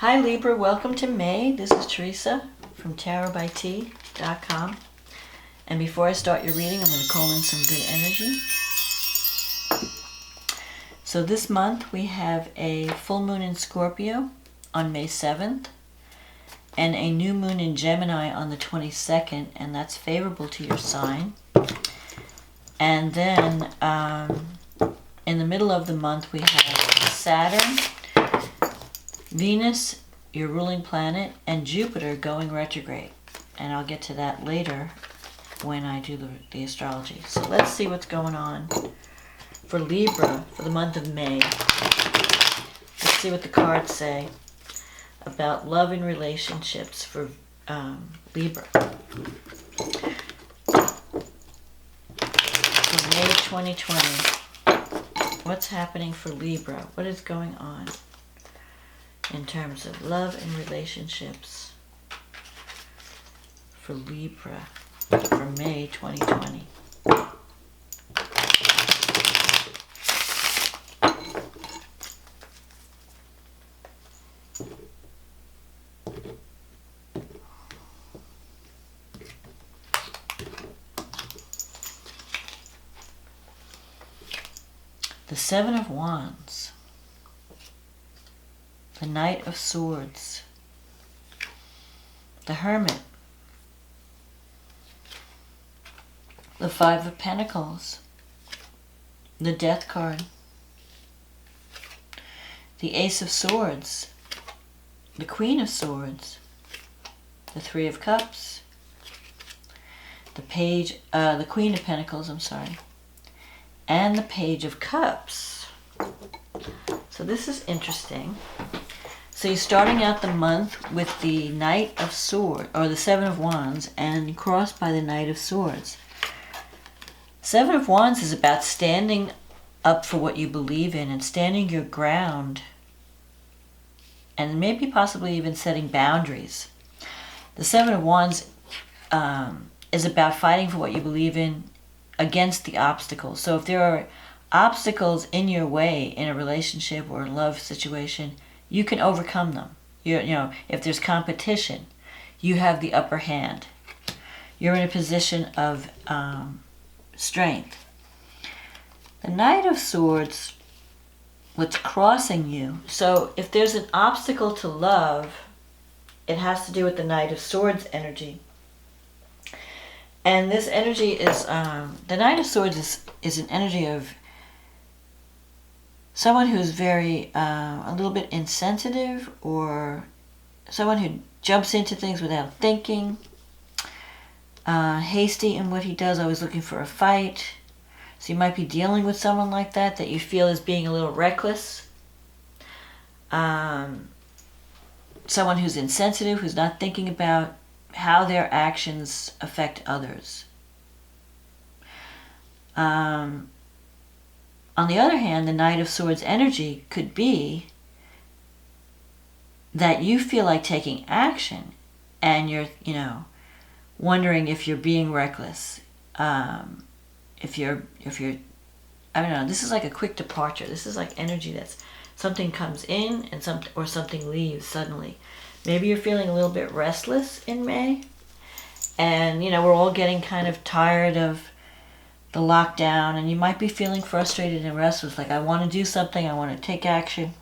Hi Libra, welcome to May. This is Teresa from tarotbyt.com. And before I start your reading, I'm going to call in some good energy. So this month we have a full moon in Scorpio on May 7th and a new moon in Gemini on the 22nd, and that's favorable to your sign. And then in the middle of the month we have Saturn, Venus, your ruling planet, and Jupiter going retrograde. And I'll get to that later when I do the astrology. So let's see what's going on for Libra for the month of May. Let's see what the cards say about love and relationships for Libra. For May 2020, what's happening for Libra? What is going on in terms of love and relationships for Libra for May 2020? The Seven of Wands, the Knight of Swords, the Hermit, the Five of Pentacles, the Death card, the Ace of Swords, the Queen of Swords, the Three of Cups, the Queen of Pentacles, and the Page of Cups. So this is interesting. So you're starting out the month with the Knight of Swords, or the Seven of Wands, and crossed by the Knight of Swords. Seven of Wands is about standing up for what you believe in and standing your ground, and maybe possibly even setting boundaries. The Seven of Wands is about fighting for what you believe in against the obstacles. So if there are obstacles in your way in a relationship or a love situation, you can overcome them. You know, if there's competition, you have the upper hand. You're in a position of strength. The Knight of Swords, what's crossing you. So if there's an obstacle to love, it has to do with the Knight of Swords energy. And this energy is, the Knight of Swords is an energy of someone who's very, a little bit insensitive, or someone who jumps into things without thinking, hasty in what he does, always looking for a fight. So you might be dealing with someone like that you feel is being a little reckless. Someone who's insensitive, who's not thinking about how their actions affect others. On the other hand, the Knight of Swords energy could be that you feel like taking action and you're, wondering if you're being reckless. If you're, I don't know, this is like a quick departure. This is like energy that's something comes in and something leaves suddenly. Maybe you're feeling a little bit restless in May. And, we're all getting kind of tired of the lockdown, and you might be feeling frustrated and restless, like I want to do something, I want to take action,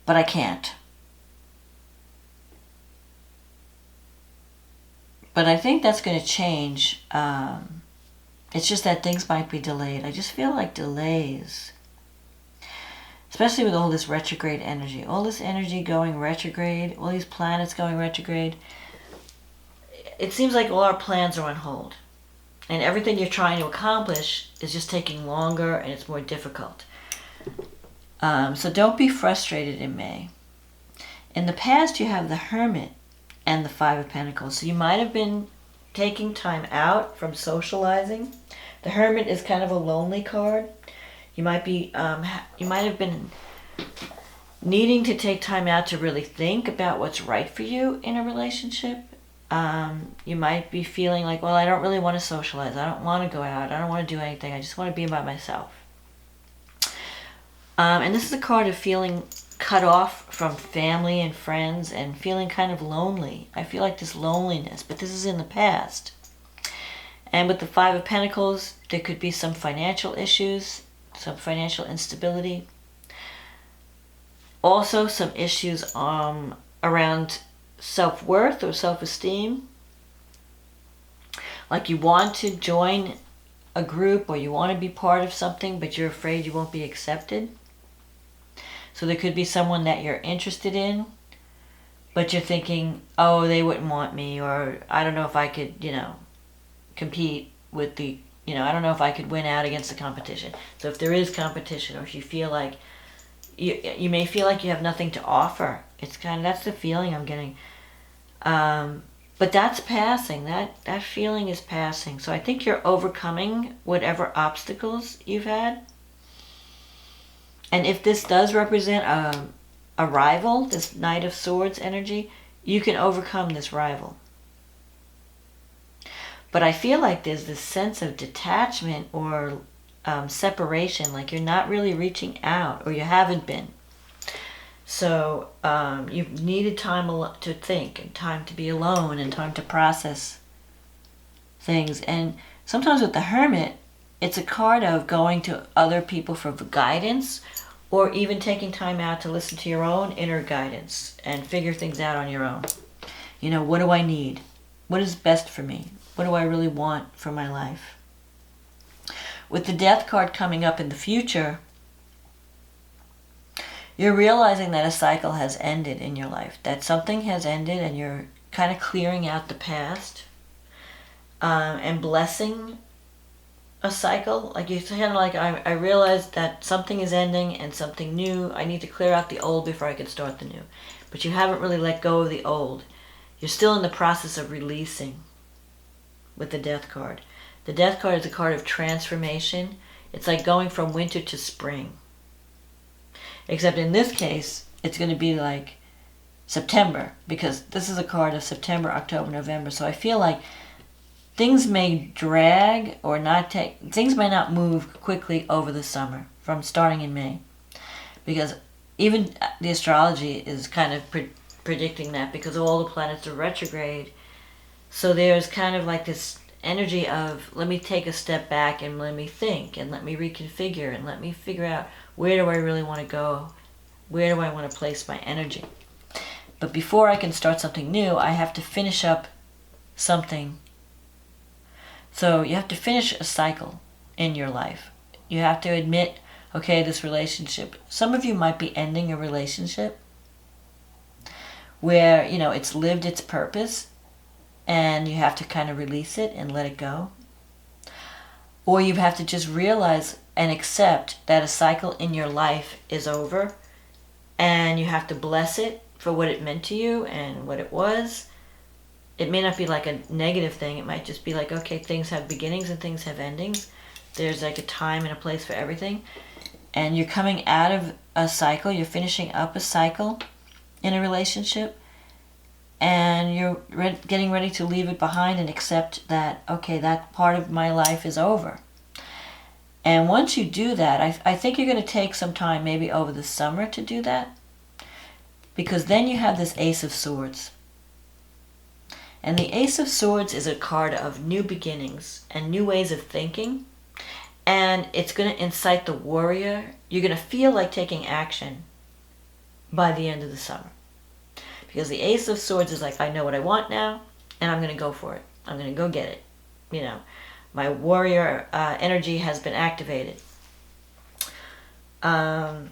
but I can't. But I think that's going to change. It's just that things might be delayed. I just feel like delays, especially with all this retrograde energy. All this energy going retrograde, all these planets going retrograde. It seems like all our plans are on hold. And everything you're trying to accomplish is just taking longer and it's more difficult. So don't be frustrated in May. In the past, you have the Hermit and the Five of Pentacles. So you might have been taking time out from socializing. The Hermit is kind of a lonely card. You might have been needing to take time out to really think about what's right for you in a relationship. You might be feeling like, well, I don't really want to socialize. I don't want to go out. I don't want to do anything. I just want to be by myself. And this is a card of feeling cut off from family and friends and feeling kind of lonely. I feel like this loneliness, but this is in the past. And with the Five of Pentacles, there could be some financial issues, some financial instability. Also some issues around self-worth or self-esteem. Like you want to join a group or you want to be part of something, but you're afraid you won't be accepted. So there could be someone that you're interested in, but you're thinking, oh, they wouldn't want me, or I don't know if I could, compete with the, I don't know if I could win out against the competition. So if there is competition, or if you feel like, you may feel like you have nothing to offer. It's that's the feeling I'm getting. But that's passing. That feeling is passing. So I think you're overcoming whatever obstacles you've had. And if this does represent a rival, this Knight of Swords energy, you can overcome this rival. But I feel like there's this sense of detachment or separation, like you're not really reaching out, or you haven't been. So you've needed time to think, and time to be alone, and time to process things. And sometimes with the Hermit, it's a card of going to other people for guidance, or even taking time out to listen to your own inner guidance and figure things out on your own. What do I need? What is best for me? What do I really want for my life? With the Death card coming up in the future, you're realizing that a cycle has ended in your life, that something has ended, and you're kind of clearing out the past and blessing a cycle. Like you're kind of like, I realized that something is ending and something new. I need to clear out the old before I can start the new. But you haven't really let go of the old. You're still in the process of releasing with the Death card. The Death card is a card of transformation. It's like going from winter to spring. Except in this case, it's going to be like September, because this is a card of September, October, November. So I feel like things may drag or things may not move quickly over the summer from starting in May. Because even the astrology is kind of predicting that, because all the planets are retrograde. So there's kind of like this energy of, let me take a step back and let me think and let me reconfigure and let me figure out, where do I really want to go? Where do I want to place my energy? But before I can start something new, I have to finish up something. So you have to finish a cycle in your life. You have to admit, okay, this relationship. Some of you might be ending a relationship where, it's lived its purpose and you have to kind of release it and let it go. Or you have to just realize and accept that a cycle in your life is over, and you have to bless it for what it meant to you and what it was. It may not be like a negative thing. It might just be like, okay, things have beginnings and things have endings. There's like a time and a place for everything. And you're coming out of a cycle, you're finishing up a cycle in a relationship, and you're getting ready to leave it behind and accept that, okay, that part of my life is over. And once you do that, I think you're going to take some time, maybe over the summer, to do that. Because then you have this Ace of Swords. And the Ace of Swords is a card of new beginnings and new ways of thinking. And it's going to incite the warrior. You're going to feel like taking action by the end of the summer. Because the Ace of Swords is like, I know what I want now, and I'm going to go for it. I'm going to go get it. My warrior energy has been activated. So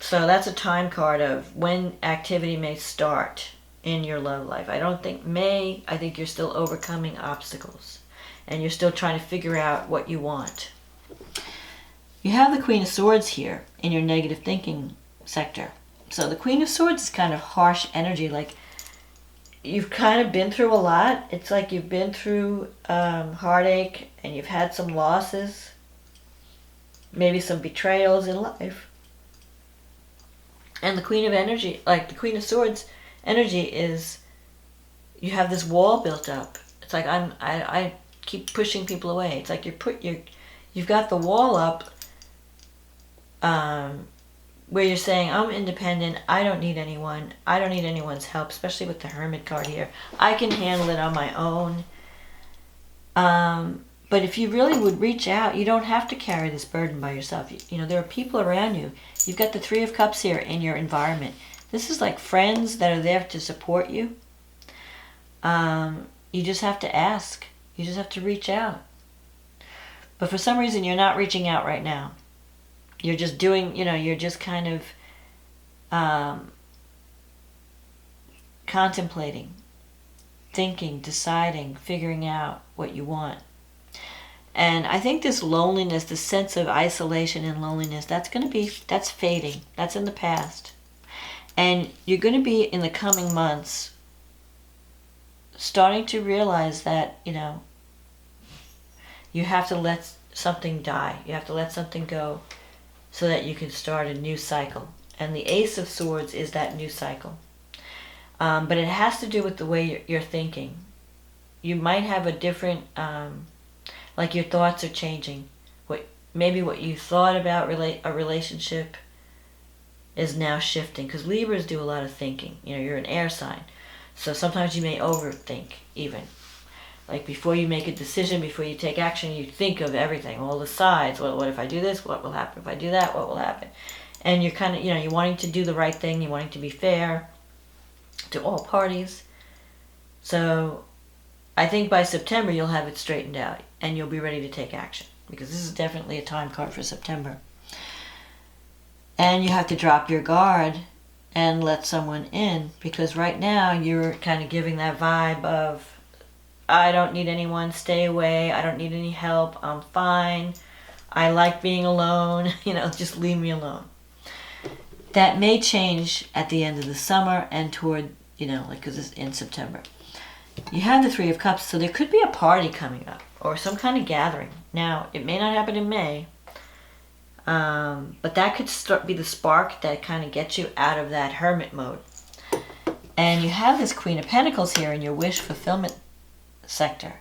that's a time card of when activity may start in your love life. I don't think May. I think you're still overcoming obstacles. And you're still trying to figure out what you want. You have the Queen of Swords here in your negative thinking sector. So the Queen of Swords is kind of harsh energy, like you've kind of been through a lot. It's like you've been through heartache, and you've had some losses, maybe some betrayals in life. And the Queen of Energy, like the Queen of Swords energy, is you have this wall built up. It's like I keep pushing people away. It's like you've got the wall up, where you're saying, I'm independent, I don't need anyone, I don't need anyone's help, especially with the Hermit card here. I can handle it on my own. But if you really would reach out, you don't have to carry this burden by yourself. You know, there are people around you. You've got the Three of Cups here in your environment. This is like friends that are there to support you. You just have to ask. You just have to reach out. But for some reason, you're not reaching out right now. You're just doing, you know, you're just kind of contemplating, thinking, deciding, figuring out what you want. And I think this loneliness, this sense of isolation and loneliness, that's fading. That's in the past. And you're going to be, in the coming months, starting to realize that, you know, you have to let something die. You have to let something go so that you can start a new cycle. And the Ace of Swords is that new cycle. But it has to do with the way you're thinking. You might have a different, like your thoughts are changing. Maybe what you thought about a relationship is now shifting. Because Libras do a lot of thinking. You know, you're an air sign. So sometimes you may overthink even. Like before you make a decision, before you take action, you think of everything, all the sides. What if I do this? What will happen if I do that? What will happen? And you're kind of, you know, you're wanting to do the right thing. You're wanting to be fair to all parties. So I think by September you'll have it straightened out and you'll be ready to take action, because this is definitely a time card for September. And you have to drop your guard and let someone in, because right now you're kind of giving that vibe of, I don't need anyone, stay away, I don't need any help, I'm fine, I like being alone, you know, just leave me alone. That may change at the end of the summer and toward, you know, like, because it's in September. You have the Three of Cups, so there could be a party coming up or some kind of gathering. Now, it may not happen in May, but that could be the spark that kind of gets you out of that hermit mode. And you have this Queen of Pentacles here in your wish fulfillment sector.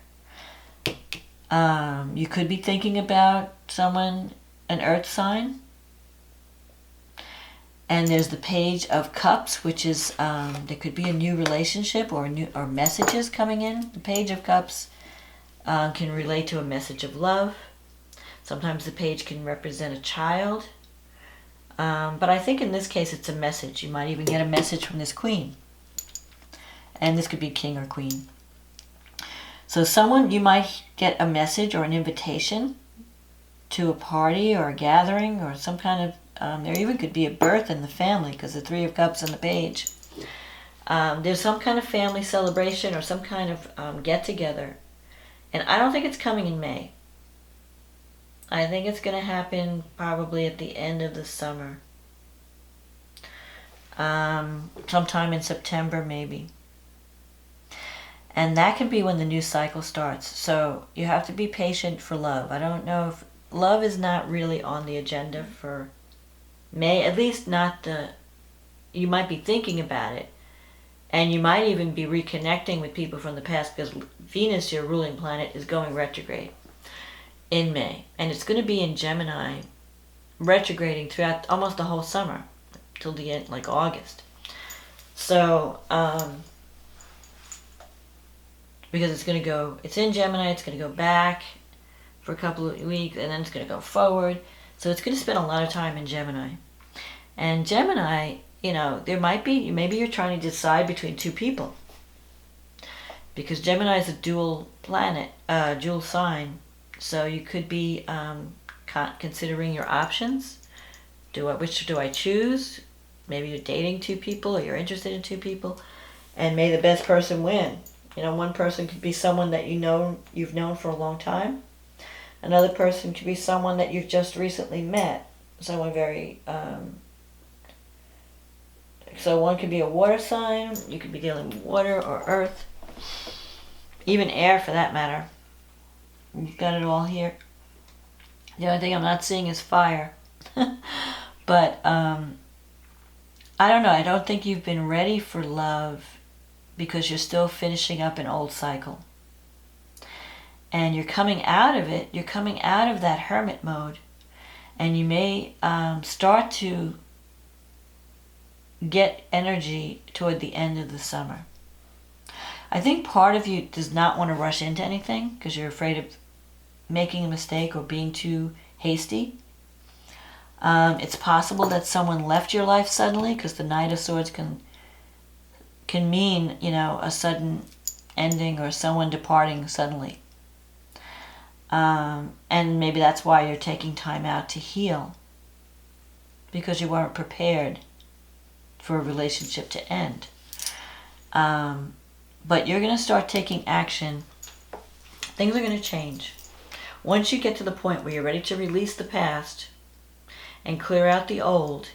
You could be thinking about someone, an earth sign. And there's the Page of Cups, which is, there could be a new relationship or messages coming in. The Page of Cups can relate to a message of love. Sometimes the page can represent a child. But I think in this case it's a message. You might even get a message from this queen. And this could be king or queen. So you might get a message or an invitation to a party or a gathering or some kind of, there even could be a birth in the family, because the Three of Cups and the Page. There's some kind of family celebration or some kind of get-together. And I don't think it's coming in May. I think it's going to happen probably at the end of the summer. Sometime in September, maybe. And that can be when the new cycle starts. So you have to be patient for love. I don't know if love is not really on the agenda for May, at least not you might be thinking about it. And you might even be reconnecting with people from the past, because Venus, your ruling planet, is going retrograde in May. And it's going to be in Gemini, retrograding throughout almost the whole summer, till the end, like August. So, because it's in Gemini, it's going to go back for a couple of weeks, and then it's going to go forward. So it's going to spend a lot of time in Gemini. And Gemini, you know, maybe you're trying to decide between two people. Because Gemini is a dual planet, dual sign. So you could be considering your options. Which do I choose? Maybe you're dating two people or you're interested in two people. And may the best person win. You know, one person could be someone that you've known for a long time. Another person could be someone that you've just recently met. Someone very... So one could be a water sign. You could be dealing with water or earth. Even air, for that matter. You've got it all here. The only thing I'm not seeing is fire. But I don't know. I don't think you've been ready for love because you're still finishing up an old cycle. And you're coming out of it. You're coming out of that hermit mode. And you may start to get energy toward the end of the summer. I think part of you does not want to rush into anything because you're afraid of making a mistake or being too hasty. It's possible that someone left your life suddenly, because the Knight of Swords can mean, a sudden ending or someone departing suddenly. And maybe that's why you're taking time out to heal, because you weren't prepared for a relationship to end. But you're going to start taking action. Things are going to change. Once you get to the point where you're ready to release the past and clear out the old,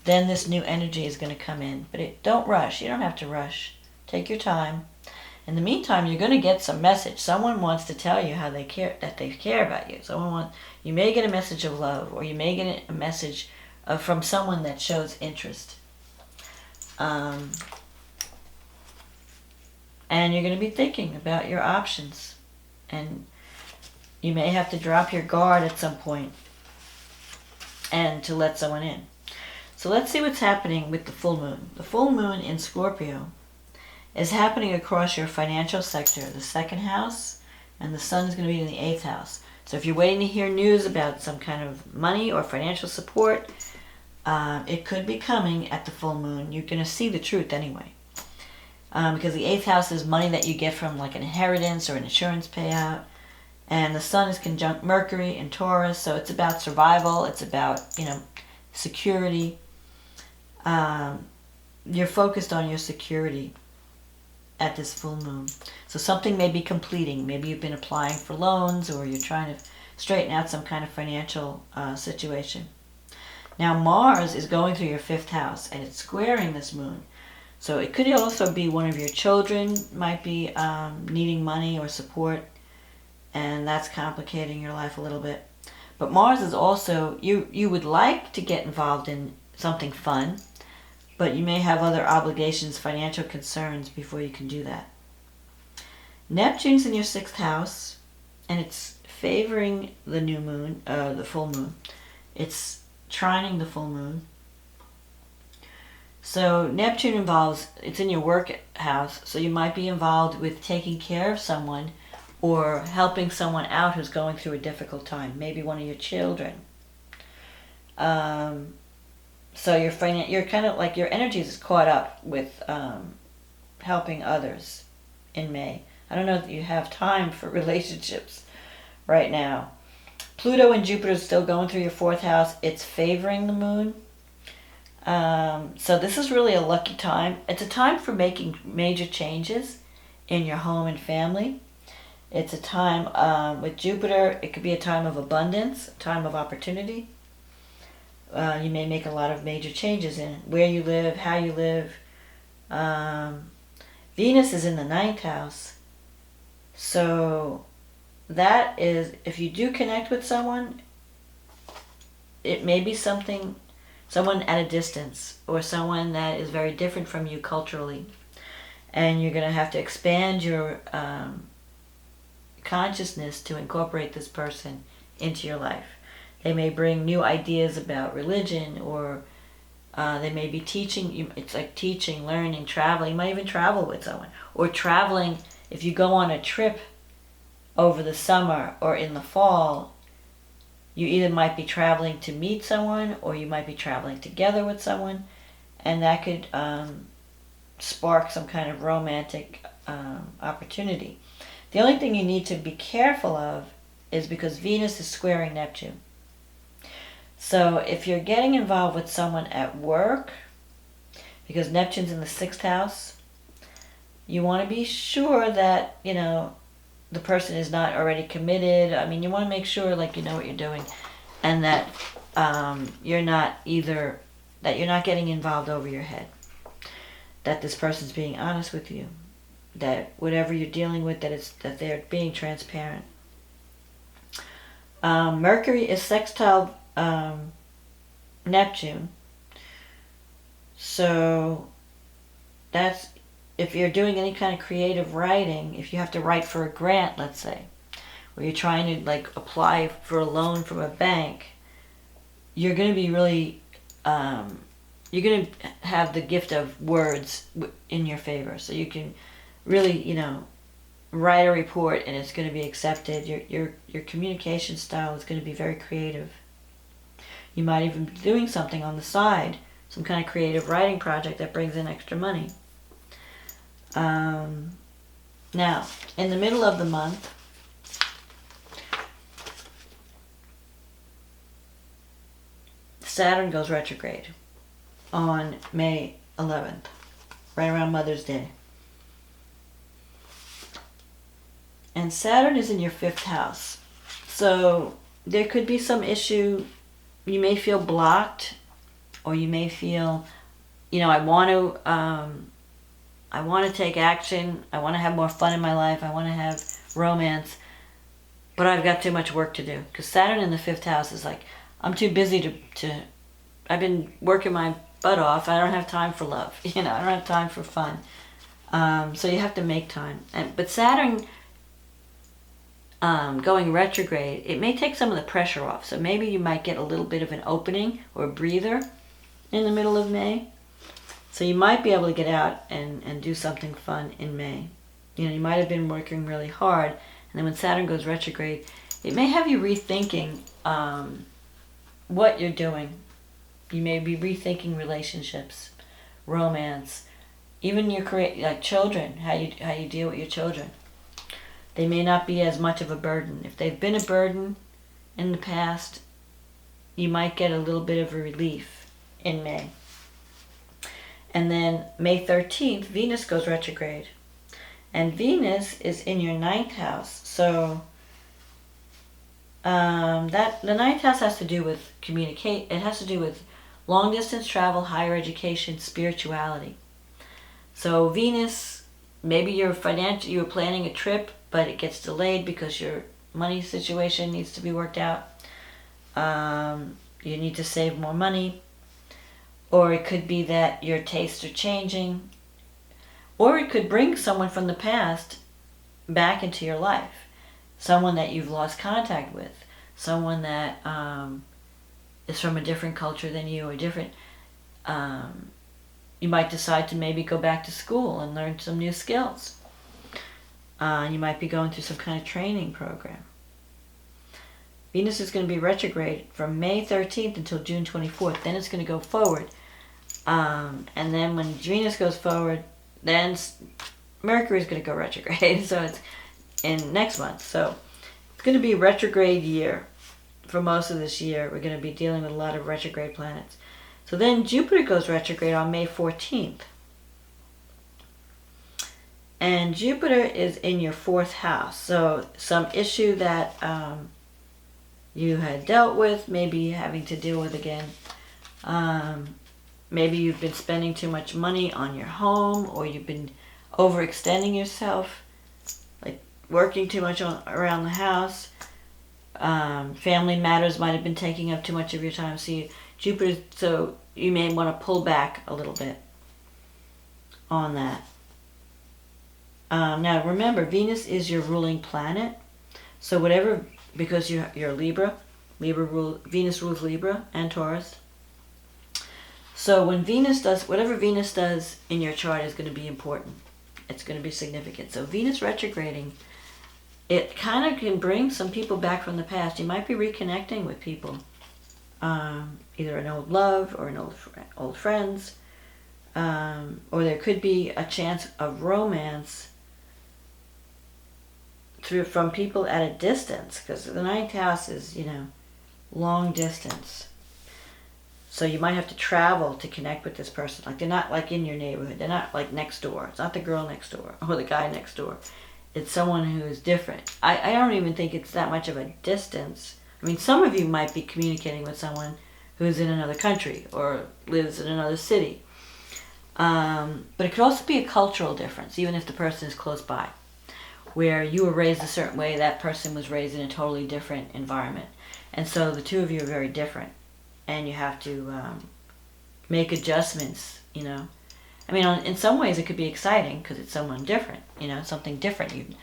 then this new energy is going to come in. But don't rush. You don't have to rush. Take your time. In the meantime, you're going to get some message. Someone wants to tell you how they care, that they care about you. You may get a message of love, or you may get a message from someone that shows interest. And you're going to be thinking about your options. And you may have to drop your guard at some point and to let someone in. So let's see what's happening with the full moon. The full moon in Scorpio is happening across your financial sector, the second house, and the sun is going to be in the 8th house. So if you're waiting to hear news about some kind of money or financial support, it could be coming at the full moon. You're going to see the truth anyway. Because the 8th house is money that you get from like an inheritance or an insurance payout. And the sun is conjunct Mercury in Taurus, so it's about survival. It's about, security. You're focused on your security at this full moon. So something may be completing. Maybe you've been applying for loans, or you're trying to straighten out some kind of financial situation. Now Mars is going through your 5th house, and it's squaring this moon. So it could also be one of your children might be needing money or support, and that's complicating your life a little bit. But Mars is also, you would like to get involved in something fun, but you may have other obligations, financial concerns before you can do that. Neptune's in your 6th house, and it's favoring the new moon, the full moon. It's trining the full moon. So Neptune it's in your work house, so you might be involved with taking care of someone or helping someone out who's going through a difficult time, maybe one of your children. So you're kind of like your energy is caught up with helping others in May. I don't know if you have time for relationships right now. Pluto and Jupiter is still going through your 4th house. It's favoring the moon. So this is really a lucky time. It's a time for making major changes in your home and family. It's a time with Jupiter, it could be a time of abundance, a time of opportunity. You may make a lot of major changes in where you live, how you live. Venus is in the 9th house. So that is, if you do connect with someone, it may be someone at a distance, or someone that is very different from you culturally. And you're going to have to expand your consciousness to incorporate this person into your life. They may bring new ideas about religion, or they may be teaching you. It's like teaching, learning, traveling. You might even travel with someone, or traveling. If you go on a trip over the summer or in the fall, you either might be traveling to meet someone, or you might be traveling together with someone, and that could spark some kind of romantic opportunity. The only thing you need to be careful of is because Venus is squaring Neptune. So if you're getting involved with someone at work, because Neptune's in the 6th house, you want to be sure that, the person is not already committed. I mean, you want to make sure, what you're doing, and that you're not getting involved over your head. That this person's being honest with you. That whatever you're dealing with, that they're being transparent. Mercury is sextile Neptune. So that's, if you're doing any kind of creative writing, if you have to write for a grant, let's say, or you're trying to apply for a loan from a bank, you're going to be really you're going to have the gift of words in your favor. So you can really, write a report and it's going to be accepted. Your communication style is going to be very creative. You might even be doing something on the side, some kind of creative writing project that brings in extra money. Now, in the middle of the month, Saturn goes retrograde on May 11th, right around Mother's Day. And Saturn is in your 5th house. So there could be some issue. You may feel blocked, or you may feel, I want to take action. I want to have more fun in my life. I want to have romance, but I've got too much work to do. Because Saturn in the 5th house is like, I'm too busy to I've been working my butt off. I don't have time for love. I don't have time for fun. So you have to make time. But Saturn going retrograde, it may take some of the pressure off. So maybe you might get a little bit of an opening or a breather in the middle of May. So you might be able to get out and do something fun in May. You might have been working really hard, and then when Saturn goes retrograde, it may have you rethinking what you're doing. You may be rethinking relationships, romance, even your like children, how you deal with your children. They may not be as much of a burden. If they've been a burden in the past, you might get a little bit of a relief in May. And then May 13th, Venus goes retrograde. And Venus is in your 9th house. So that the 9th house has to do with communicate. It has to do with long distance travel, higher education, spirituality. So Venus, maybe you were planning a trip, but it gets delayed because your money situation needs to be worked out. You need to save more money. Or it could be that your tastes are changing. Or it could bring someone from the past back into your life. Someone that you've lost contact with. Someone that is from a different culture than you, or different. You might decide to maybe go back to school and learn some new skills. You might be going through some kind of training program. Venus is going to be retrograde from May 13th until June 24th. Then it's going to go forward. And then when Venus goes forward, then Mercury is going to go retrograde. So it's in next month. So it's going to be a retrograde year. For most of this year, we're going to be dealing with a lot of retrograde planets. So then Jupiter goes retrograde on May 14th. And Jupiter is in your 4th house. So some issue that you had dealt with, maybe having to deal with again. Maybe you've been spending too much money on your home, or you've been overextending yourself, like working too much around the house. Family matters might have been taking up too much of your time. So you may want to pull back a little bit on that. Now remember, Venus is your ruling planet. So whatever, because you're Libra, Venus rules Libra and Taurus. So when Venus does, whatever Venus does in your chart is going to be important. It's going to be significant. So Venus retrograding, it kind of can bring some people back from the past. You might be reconnecting with people. Either an old love or an old friends. Or there could be a chance of romance from people at a distance. Because the 9th house is, long distance. So you might have to travel to connect with this person. Like, they're not like in your neighborhood. They're not like next door. It's not the girl next door or the guy next door. It's someone who is different. I don't even think it's that much of a distance. I mean, some of you might be communicating with someone who's in another country or lives in another city. But it could also be a cultural difference, even if the person is close by. Where you were raised a certain way, that person was raised in a totally different environment. And so the two of you are very different. And you have to make adjustments, I mean, in some ways it could be exciting because it's someone different, something different.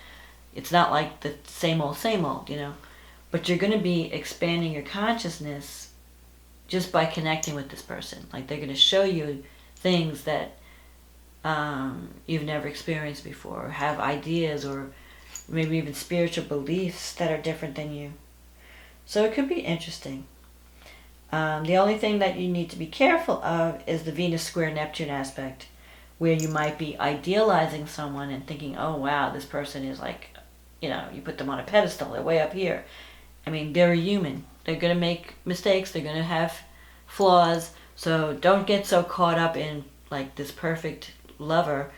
It's not like the same old, but you're going to be expanding your consciousness just by connecting with this person. Like they're going to show you things that you've never experienced before, or have ideas or maybe even spiritual beliefs that are different than you. So it could be interesting. The only thing that you need to be careful of is the Venus square Neptune aspect, where you might be idealizing someone and thinking, oh wow, this person is like, you put them on a pedestal, they're way up here. I mean, they're a human. They're going to make mistakes, they're going to have flaws, so don't get so caught up in like this perfect lover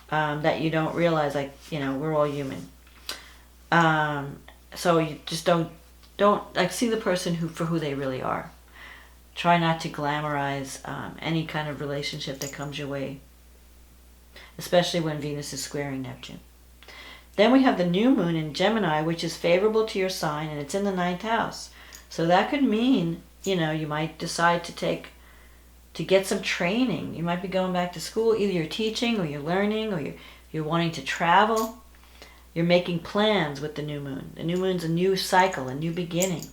that you don't realize, like, we're all human. So you just don't like see the person for who they really are. Try not to glamorize any kind of relationship that comes your way, especially when Venus is squaring Neptune. Then we have the new moon in Gemini, which is favorable to your sign, and it's in the 9th house. So that could mean, you might decide to get some training. You might be going back to school. Either you're teaching, or you're learning, or you're wanting to travel. You're making plans with the new moon. The new moon's a new cycle, a new beginning.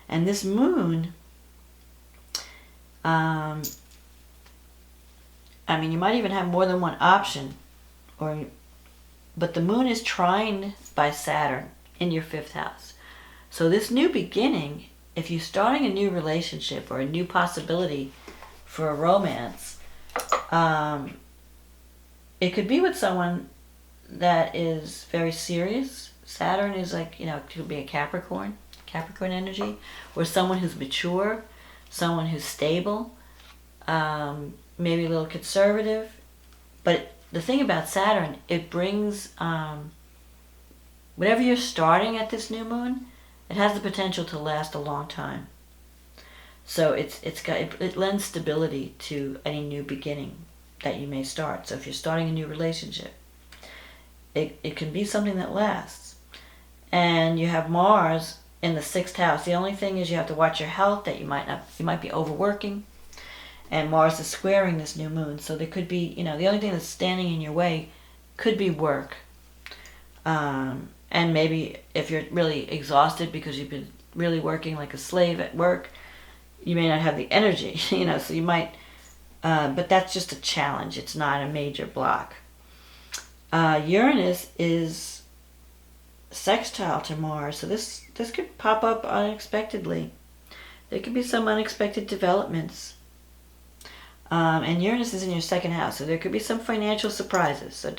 And this moon, you might even have more than one option, but the moon is trine by Saturn in your 5th house. So this new beginning, if you're starting a new relationship or a new possibility for a romance, it could be with someone that is very serious. Saturn is like, it could be a Capricorn energy, or someone who's mature, someone who's stable, maybe a little conservative. But the thing about Saturn, it brings whatever you're starting at this new moon, it has the potential to last a long time. So it lends stability to any new beginning that you may start. So if you're starting a new relationship, it can be something that lasts. And you have Mars in the 6th house. The only thing is you have to watch your health, that you might be overworking. And Mars is squaring this new moon. So there could be, the only thing that's standing in your way could be work. And maybe if you're really exhausted because you've been really working like a slave at work, you may not have the energy, so you might, but that's just a challenge. It's not a major block. Uranus is sextile to Mars, so this could pop up unexpectedly. There could be some unexpected developments. And Uranus is in your 2nd house, so there could be some financial surprises. So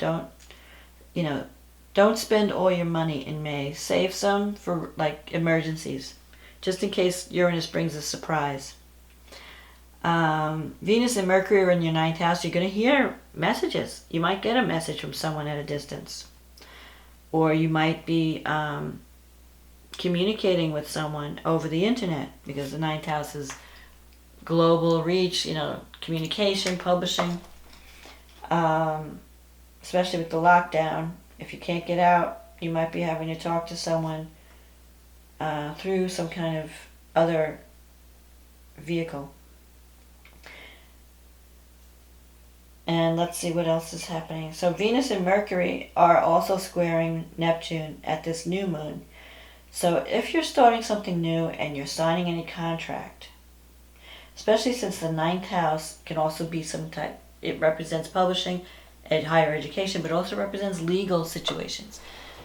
don't spend all your money in May. Save some for like emergencies, just in case Uranus brings a surprise. Venus and Mercury are in your 9th house. You're going to hear messages. You might get a message from someone at a distance. Or you might be communicating with someone over the internet, because the 9th house is global reach, communication, publishing. Especially with the lockdown. If you can't get out, you might be having to talk to someone through some kind of other vehicle. And let's see what else is happening. So Venus and Mercury are also squaring Neptune at this new moon. So if you're starting something new and you're signing any contract, especially since the 9th house can also be some type, it represents publishing and higher education, but also represents legal situations.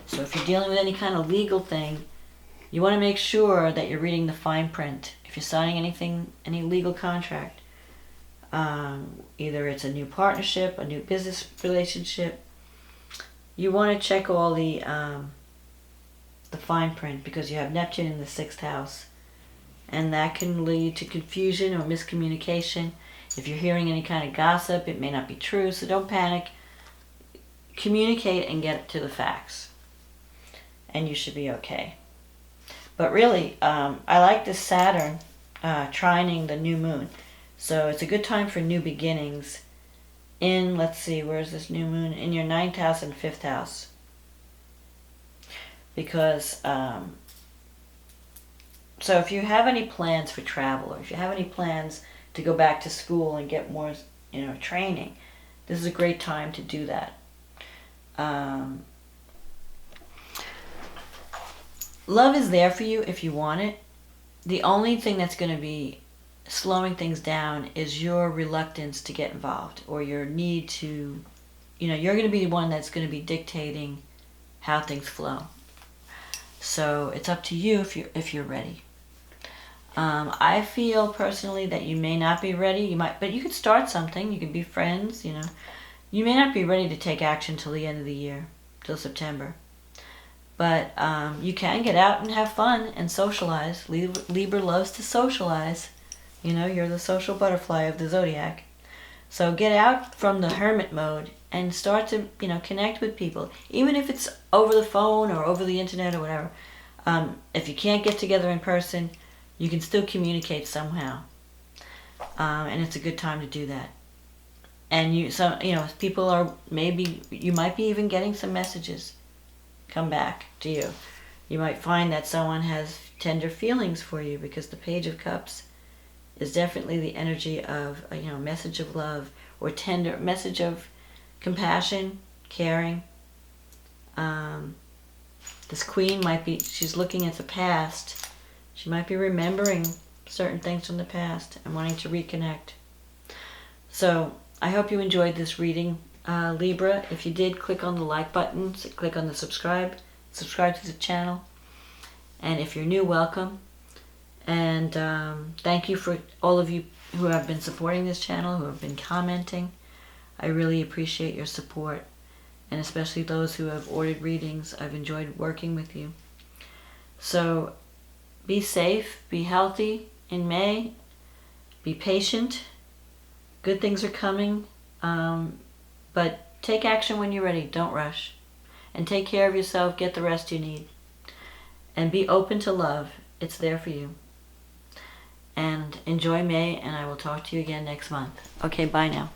So if you're dealing with any kind of legal thing, you want to make sure that you're reading the fine print. If you're signing anything, any legal contract, either it's a new partnership, a new business relationship, you want to check all the fine print, because you have Neptune in the 6th house, and that can lead to confusion or miscommunication. If you're hearing any kind of gossip, it may not be true, so don't panic. Communicate and get to the facts, and you should be okay. But really, I like this Saturn trining the new moon. So it's a good time for new beginnings in, let's see, where's this new moon? In your 9th house and 5th house. Because, so if you have any plans for travel, or if you have any plans to go back to school and get more, training, this is a great time to do that. Love is there for you if you want it. The only thing that's going to be slowing things down is your reluctance to get involved, or your need to, you're going to be the one that's going to be dictating how things flow. So it's up to you if you're ready. I feel personally that you may not be ready. But you could start something. You could be friends. You may not be ready to take action till the end of the year, till September. But you can get out and have fun and socialize. Libra loves to socialize. You're the social butterfly of the zodiac. So get out from the hermit mode and start to, connect with people. Even if it's over the phone or over the internet or whatever. If you can't get together in person, you can still communicate somehow. And it's a good time to do that. And people are, maybe you might be even getting some messages come back to you. You might find that someone has tender feelings for you, because the Page of Cups is definitely the energy of a message of love, or tender message of compassion, caring. This Queen she's looking at the past. She might be remembering certain things from the past and wanting to reconnect. So I hope you enjoyed this reading, Libra. If you did, click on the like button, click on the subscribe to the channel. And if you're new, welcome. And thank you for all of you who have been supporting this channel, who have been commenting. I really appreciate your support, and especially those who have ordered readings. I've enjoyed working with you. So be safe, be healthy in May, be patient. Good things are coming, but take action when you're ready. Don't rush. And take care of yourself. Get the rest you need. And be open to love. It's there for you. And enjoy May, and I will talk to you again next month. Okay, bye now.